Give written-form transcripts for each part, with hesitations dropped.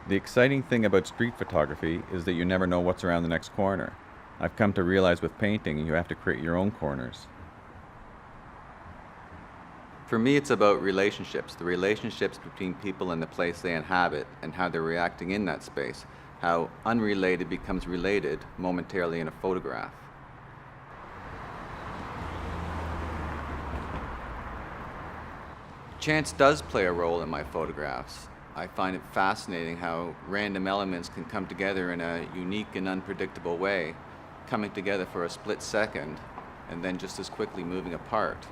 The exciting thing about street photography is that you never know what's around the next corner. I've come to realize with painting, you have to create your own corners. For me, it's about relationships, the relationships between people and the place they inhabit and how they're reacting in that space, how unrelated becomes related momentarily in a photograph. Chance does play a role in my photographs. I find it fascinating how random elements can come together in a unique and unpredictable way, coming together for a split second and then just as quickly moving apart.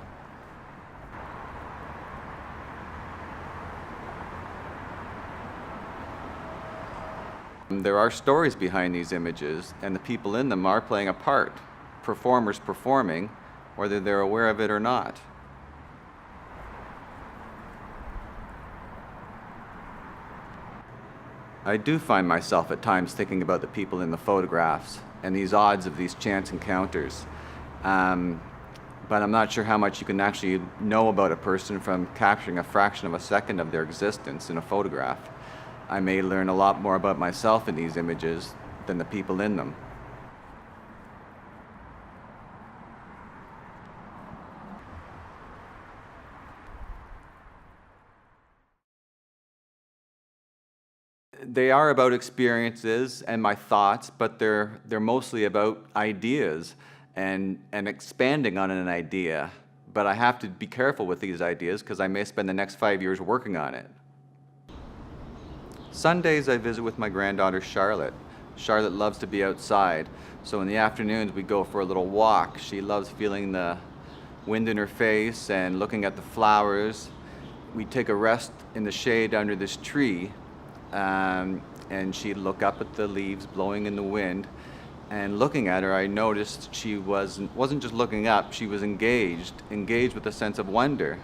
There are stories behind these images, and the people in them are playing a part, performers performing, whether they're aware of it or not. I do find myself at times thinking about the people in the photographs and these odds of these chance encounters. But I'm not sure how much you can actually know about a person from capturing a fraction of a second of their existence in a photograph. I may learn a lot more about myself in these images than the people in them. They are about experiences and my thoughts, but they're mostly about ideas and expanding on an idea. But I have to be careful with these ideas because I may spend the next 5 years working on it. Sundays I visit with my granddaughter Charlotte. Charlotte loves to be outside, so in the afternoons we go for a little walk. She loves feeling the wind in her face and looking at the flowers. We take a rest in the shade under this tree, and she'd look up at the leaves blowing in the wind. And looking at her, I noticed she wasn't just looking up, she was engaged with a sense of wonder.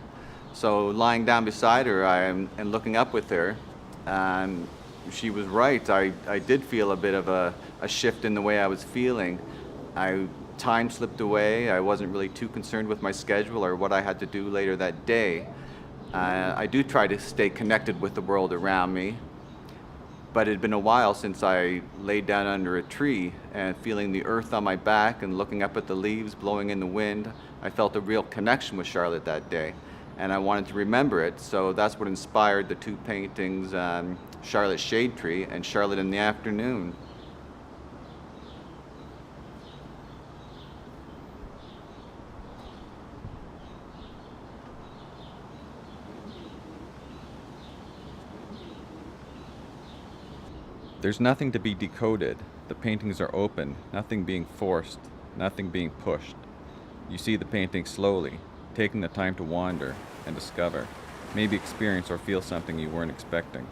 So lying down beside her and looking up with her, she was right. I did feel a bit of a shift in the way I was feeling. Time slipped away. I wasn't really too concerned with my schedule or what I had to do later that day. I do try to stay connected with the world around me, but it had been a while since I laid down under a tree and feeling the earth on my back and looking up at the leaves blowing in the wind. I felt a real connection with Charlotte that day, and I wanted to remember it, so that's what inspired the two paintings, Charlotte's Shade Tree and Charlotte in the Afternoon. There's nothing to be decoded. The paintings are open, nothing being forced, nothing being pushed. You see the painting slowly, taking the time to wander and discover, maybe experience or feel something you weren't expecting.